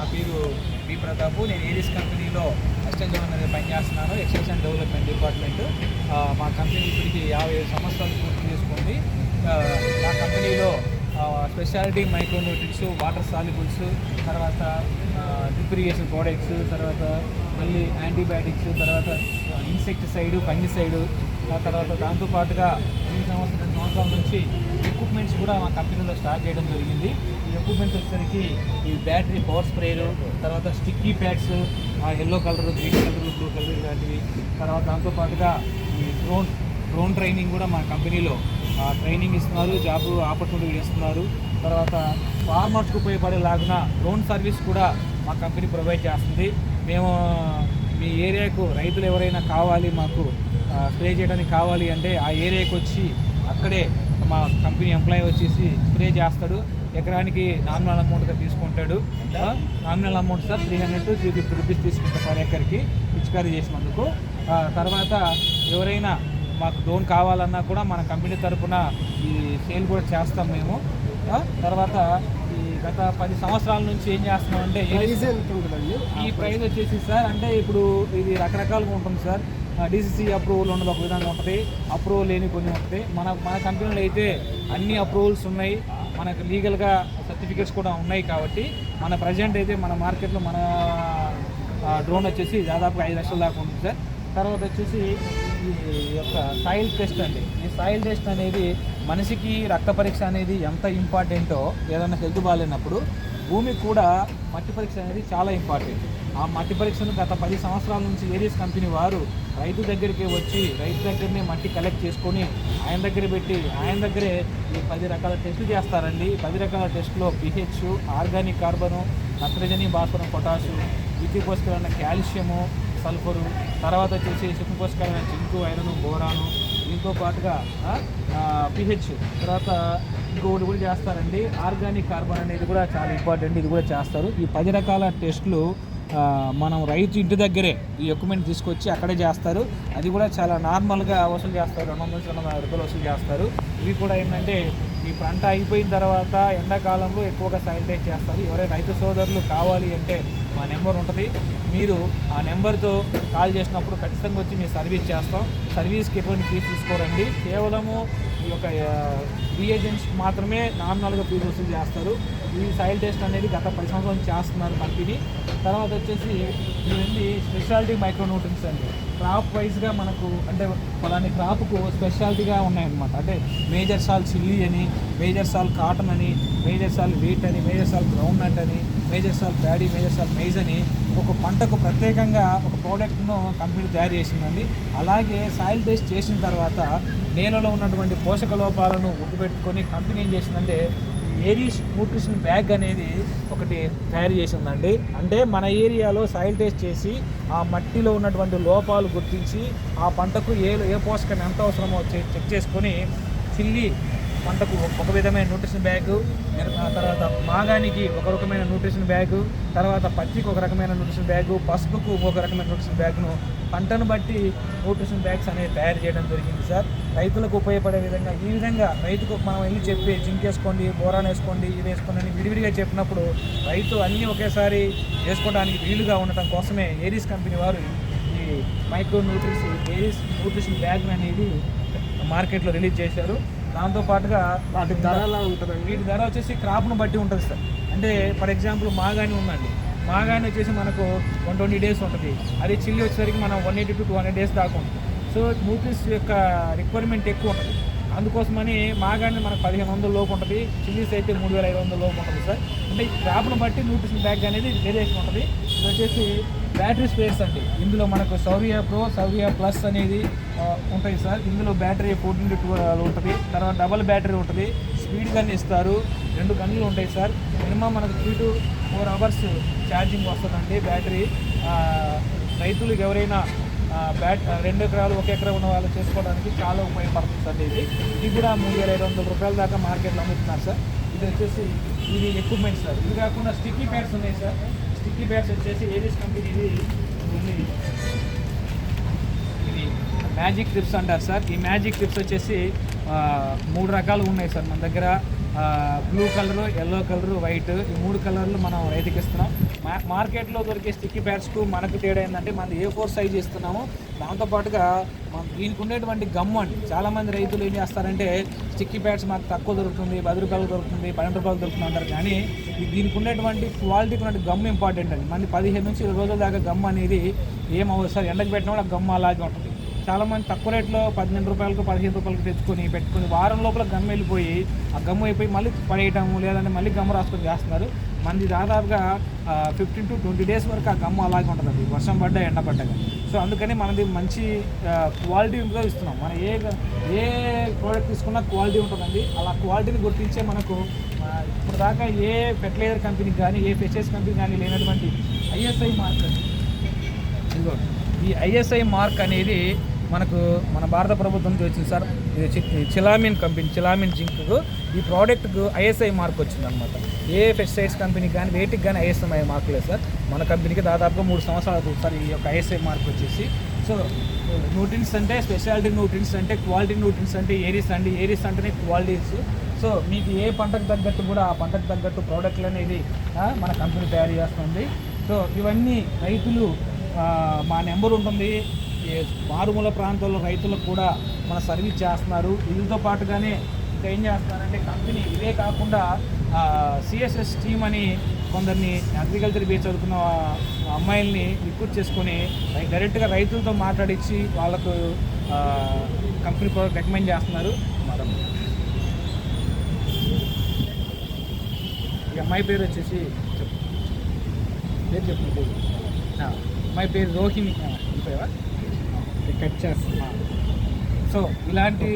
నా పేరు బి ప్రతాపు. నేను ఏరిస్ కంపెనీలో అసిస్టెంట్ జనరల్ పనిచేస్తున్నాను, ఎక్స్టెన్షన్ అండ్ డెవలప్మెంట్ డిపార్ట్మెంట్. మా కంపెనీ ఇప్పటికి 50 సంవత్సరాలు పూర్తి చేసుకుంది. మా కంపెనీలో స్పెషాలిటీ మైక్రోన్యూట్రియంట్స్, వాటర్ సాల్యుబుల్స్, తర్వాత డ్రిప్ ఇరిగేషన్ ప్రోడక్ట్స్, తర్వాత మళ్ళీ యాంటీబయాటిక్స్, తర్వాత ఇన్సెక్టిసైడ్, ఫంగిసైడ్, తర్వాత దాంతోపాటుగా 2 సంవత్సరాల నుంచి ఎక్విప్మెంట్స్ కూడా మా కంపెనీలో స్టార్ట్ చేయడం జరిగింది. ఈ ఎక్విప్మెంట్స్ వచ్చేసరికి ఈ బ్యాటరీ పవర్ స్ప్రేయరు, తర్వాత sticky pods, yellow colour, green colour, blue colour ఇలాంటివి, తర్వాత దాంతోపాటుగా ఈ డ్రోన్ ట్రైనింగ్ కూడా మా కంపెనీలో ట్రైనింగ్ ఇస్తున్నారు, జాబ్ ఆపర్చునిటీ ఇస్తున్నారు. తర్వాత ఫార్మర్స్కి ఉపయోగపడేలాగా డ్రోన్ సర్వీస్ కూడా మా కంపెనీ ప్రొవైడ్ చేస్తుంది. మేము మీ ఏరియాకు రైతులు ఎవరైనా కావాలి, మాకు స్ప్రే చేయడానికి కావాలి అంటే ఆ ఏరియాకి వచ్చి అక్కడే మా కంపెనీ ఎంప్లాయీ వచ్చేసి స్ప్రే చేస్తాడు. ఎకరానికి నామినల్ అమౌంట్గా తీసుకుంటాడు. Nominal amount sir 300 to 350 rupees తీసుకుంటాం పర్ ఎకర్కి పిచికారీ చేసినందుకు. తర్వాత ఎవరైనా మాకు డ్రోన్ కావాలన్నా కూడా మన కంపెనీ తరఫున ఈ సేల్ కూడా చేస్తాం మేము. తర్వాత ఈ గత 10 సంవత్సరాల నుంచి ఏం చేస్తున్నామంటే ఈ ప్రైస్ వచ్చేసి సార్, అంటే ఇప్పుడు ఇది రకరకాలుగా ఉంటుంది సార్. డీసీసీ అప్రూవల్ ఉన్నది ఒక విధంగా ఉంటుంది, అప్రూవల్ లేని కొన్ని ఉంటుంది. మన కంపెనీలో అయితే అన్ని అప్రూవల్స్ ఉన్నాయి, మనకు లీగల్గా సర్టిఫికేట్స్ కూడా ఉన్నాయి. కాబట్టి మన ప్రజెంట్ అయితే మన మార్కెట్లో మన డ్రోన్ వచ్చేసి దాదాపు 5 లక్షల దాకా ఉంటుంది సార్. తర్వాత వచ్చేసి ఈ యొక్క సాయిల్ టెస్ట్ అండి. ఈ సాయిల్ టెస్ట్ అనేది మనిషికి రక్త పరీక్ష అనేది ఎంత ఇంపార్టెంటో, ఏదైనా హెల్త్ బాగాలేనప్పుడు భూమికి కూడా మట్టి పరీక్ష అనేది చాలా ఇంపార్టెంట్. ఆ మట్టి పరీక్షను గత 10 సంవత్సరాల నుంచి ఏరియస్ కంపెనీ వారు రైతు దగ్గరికి వచ్చి రైతు దగ్గరనే మట్టి కలెక్ట్ చేసుకొని ఆయన దగ్గర పెట్టి ఆయన దగ్గరే ఈ 10 రకాల టెస్టులు చేస్తారండి. 10 రకాల టెస్టులో పిహెచ్, ఆర్గానిక్ కార్బను, నత్రజని, భాస్వరం, పొటాషు, వీటి పోషకాలైన కాల్షియము, సల్ఫరు, తర్వాత వచ్చేసి సూక్ష్మ పోషకాలైన జింకు, ఐరన్, బోరాను, దీంతో పాటుగా పిహెచ్, తర్వాత ఇంకొకటి కూడా చేస్తారండి ఆర్గానిక్ కార్బన్ అనేది కూడా చాలా ఇంపార్టెంట్, ఇది కూడా చేస్తారు. ఈ 10 రకాల టెస్టులు మనం రైతు ఇంటి దగ్గరే ఈ ఎక్విప్మెంట్ తీసుకొచ్చి అక్కడే చేస్తారు. అది కూడా చాలా నార్మల్గా వసూలు చేస్తారు, 200-250 రూపాయలు వసూలు చేస్తారు. ఇవి కూడా ఏంటంటే ఈ పంట అయిపోయిన తర్వాత ఎండాకాలంలో ఎక్కువగా శానిటైజ్ చేస్తారు. ఎవరైనా రైతు సోదరులు కావాలి అంటే మా నెంబర్ ఉంటుంది, మీరు ఆ నెంబర్తో కాల్ చేసినప్పుడు ఖచ్చితంగా వచ్చి మేము సర్వీస్ చేస్తాం. సర్వీస్కి ఎటువంటి ఫీజు తీసుకోరండి, కేవలము ఈ యొక్క రీఏజెంట్స్ మాత్రమే నామినల్గా ఫీజు వసూలు చేస్తారు. ఈ సాయిల్ టెస్ట్ అనేది గత 10 సంవత్సరాల నుంచి చేస్తున్నారు కంపెనీ. తర్వాత వచ్చేసి ఇవన్నీ స్పెషాలిటీ మైక్రోన్యూట్రియన్స్ అండి. క్రాప్ వైజ్గా మనకు అంటే పలాని క్రాప్కు స్పెషాలిటీగా ఉన్నాయన్నమాట. అంటే మేజర్ సాల్ చిల్లీ అని, మేజర్ సాల్ కాటన్ అని, మేజర్ సాల్ వీట్ అని, మేజర్ సాల్ గ్రౌండ్ నట్ అని, మేజర్ సాల్ ప్యాడీ, మేజర్ సాల్ మైజ్ అని ఒక పంటకు ప్రత్యేకంగా ఒక ప్రోడక్ట్ను కంపెనీ తయారు చేసిందండి. అలాగే సాయిల్ టెస్ట్ చేసిన తర్వాత నేలలో ఉన్నటువంటి పోషక లోపాలను గుర్తుపెట్టుకొని కంపెనీ ఏం చేసిందంటే ఏరీస్ న్యూట్రిషన్ బ్యాగ్ అనేది ఒకటి తయారు చేసిందండి. అంటే మన ఏరియాలో సాయిల్ టెస్ట్ చేసి ఆ మట్టిలో ఉన్నటువంటి లోపాలు గుర్తించి ఆ పంటకు ఏ పోషకం ఎంత అవసరమో చెక్ చేసుకొని చిల్లీ పంటకు ఒక విధమైన న్యూట్రిషన్ బ్యాగు, తర్వాత మాగానికి ఒక రకమైన న్యూట్రిషన్ బ్యాగు, తర్వాత పత్తికి ఒక రకమైన న్యూట్రిషన్ బ్యాగు, పసుపుకు ఒక రకమైన న్యూట్రిషన్ బ్యాగ్ను పంటను బట్టి న్యూట్రిషన్ బ్యాగ్స్ అనేవి తయారు చేయడం జరిగింది సార్. రైతులకు ఉపయోగపడే విధంగా ఈ విధంగా రైతుకు మనం వెళ్ళి చెప్పి జింక్ వేసుకోండి, బోరాన్ వేసుకోండి, ఇది వేసుకోండి అని విడివిడిగా చెప్పినప్పుడు రైతు అన్నీ ఒకేసారి వేసుకోవడానికి వీలుగా ఉండటం కోసమే ఏరీస్ కంపెనీ వారు ఈ ఏరీస్ న్యూట్రిషన్ బ్యాగ్ అనేది మార్కెట్లో రిలీజ్ చేశారు. దాంతోపాటుగా వాటి ధర ఎలా ఉంటుందండి? వీటి ధర వచ్చేసి క్రాప్ను బట్టి ఉంటుంది సార్. అంటే ఫర్ ఎగ్జాంపుల్ మాగాని ఉందండి, మాగాని వచ్చేసి మనకు 120 డేస్ ఉంటుంది. అదే చిల్లీ వచ్చేసరికి మనం 180 to 200 డేస్ దాకా ఉంటుంది. సో న్యూట్రిన్స్ యొక్క రిక్వైర్మెంట్ ఎక్కువ ఉంటుంది. అందుకోసమని మాగాని మనకు 1500 లోపు ఉంటుంది, చిల్లీస్ అయితే 3500 లోపు ఉంటుంది సార్. అంటే ఈ క్రాప్ను బట్టి న్యూట్రిషన్ బ్యాగ్ అనేది వేరియేషన్ ఉంటుంది. ఇది వచ్చేసి బ్యాటరీ స్పేస్ అండి. ఇందులో మనకు సౌర్య ప్రో, సౌర్య ప్లస్ అనేది ఉంటాయి సార్. ఇందులో బ్యాటరీ 14 to 12 ఉంటుంది, తర్వాత డబల్ బ్యాటరీ ఉంటుంది, స్పీడ్ గన్ ఇస్తారు, 2 గన్నులు ఉంటాయి సార్. మినిమం మనకు 3 to 4 hours ఛార్జింగ్ వస్తుందండి బ్యాటరీ. రైతులకు ఎవరైనా 2 ఎకరాలు 1 ఎకరా ఉన్న వాళ్ళు చేసుకోవడానికి చాలా ఉపయోగపడుతుంది సార్. ఇది కూడా 3500 రూపాయల దాకా మార్కెట్లో అమ్ముతున్నారు సార్. ఇది వచ్చేసి ఇది ఎక్విప్మెంట్ సార్. ఇది కాకుండా స్టిక్కీ ప్యాడ్స్ ఉన్నాయి సార్. స్టిక్కీ ప్యాడ్స్ వచ్చేసి ఏరియస్ కంపెనీది ఇది మ్యాజిక్ ట్రిప్స్ అంటారు సార్. ఈ మ్యాజిక్ ట్రిప్స్ వచ్చేసి 3 రకాలు ఉన్నాయి సార్ మన దగ్గర. Blue colour, yellow colour, white, ఈ 3 కలర్లు మనం రైతుకి ఇస్తున్నాం. మార్కెట్లో దొరికే స్టిక్కీ ప్యాడ్స్కు మనకు తేడా ఏంటంటే మనది A4 సైజ్ ఇస్తున్నాము. దాంతోపాటుగా దీనికి ఉండేటువంటి గమ్ము అండి. చాలామంది రైతులు ఏం చేస్తారంటే స్టిక్కీ ప్యాడ్స్ మాకు తక్కువ దొరుకుతుంది, 10 రూపాయలు దొరుకుతుంది, 12 రూపాయలు దొరుకుతుంది అంటారు. కానీ దీనికి ఉండేటువంటి క్వాలిటీకి ఉన్నటువంటి గమ్ ఇంపార్టెంట్ అండి. మనది 15 నుంచి 20 రోజుల దాకా గమ్ అనేది ఏమవ్వదు సార్. ఎండకు పెట్టిన కూడా గమ్ అలాగే ఉంటుంది. చాలామంది తక్కువ రేట్లో 18 రూపాయలకు 15 రూపాయలకు పెట్టుకొని వారం లోపల గమ్ వెళ్ళిపోయి ఆ గమ్ము అయిపోయి మళ్ళీ పడేయటము, లేదంటే మళ్ళీ గమ్ము రాసుకొని చేస్తున్నారు. మనది దాదాపుగా 15 to 20 డేస్ వరకు ఆ గమ్ము అలాగే ఉంటుందండి, వర్షం పడ్డా ఎండ పడ్డాగా. సో అందుకని మనది మంచి క్వాలిటీగా ఇస్తున్నాం. మనం ఏ ప్రోడక్ట్ తీసుకున్నా క్వాలిటీ ఉంటుందండి. అలా క్వాలిటీని గుర్తించే మనకు ఇప్పుడు దాకా ఏ ఫెర్టిలైజర్ కంపెనీకి కానీ ఏ పెస్టిసైడ్స్ కంపెనీ కానీ లేనటువంటి ISI మార్క్. ఇదిగో ఈ ISI మార్క్ అనేది మనకు మన భారత ప్రభుత్వం నుంచి వచ్చింది సార్. ఇది చిలామిన్ కంపెనీ, చిలామిన్ జింక్కు ఈ ప్రోడక్ట్కు ISI మార్క్ వచ్చింది అనమాట. ఏ పెస్టిసైడ్స్ కంపెనీకి కానీ వేటికి కానీ ISI మార్క్ లేదు సార్. మన కంపెనీకి దాదాపుగా 3 సంవత్సరాలు అవుతుంది సార్ ఈ యొక్క ISI మార్క్ వచ్చేసి. సో న్యూట్రిన్స్ అంటే స్పెషాలిటీ న్యూట్రిన్స్ అంటే క్వాలిటీ న్యూట్రిన్స్ అంటే ఏరీస్ అండి. ఏరీస్ అంటేనే క్వాలిటీస్. సో మీకు ఏ పంటకు తగ్గట్టు కూడా ఆ పంటకు తగ్గట్టు ప్రోడక్ట్లు అనేది మన కంపెనీ తయారు చేస్తుంది. సో ఇవన్నీ రైతులు మా నెంబర్ ఉంటుంది. మారుమూల ప్రాంతాల్లో రైతులకు కూడా మన సర్వీస్ చేస్తున్నారు. వీటితో పాటుగానే ఇంకా ఏం చేస్తున్నారంటే కంపెనీ ఇవే కాకుండా CSS టీమ్ అని కొందరిని అగ్రికల్చర్ బేస్ చదువుకున్న అమ్మాయిల్ని రిక్రూట్ చేసుకొని డైరెక్ట్గా రైతులతో మాట్లాడించి వాళ్ళకు కంపెనీ ప్రోడక్ట్ రికమెండ్ చేస్తున్నారు. ఈ అమ్మాయి పేరు వచ్చేసి చెప్పండి. అమ్మాయి పేరు రోహిణి. కట్ చేస్తున్నా. సో ఇలాంటి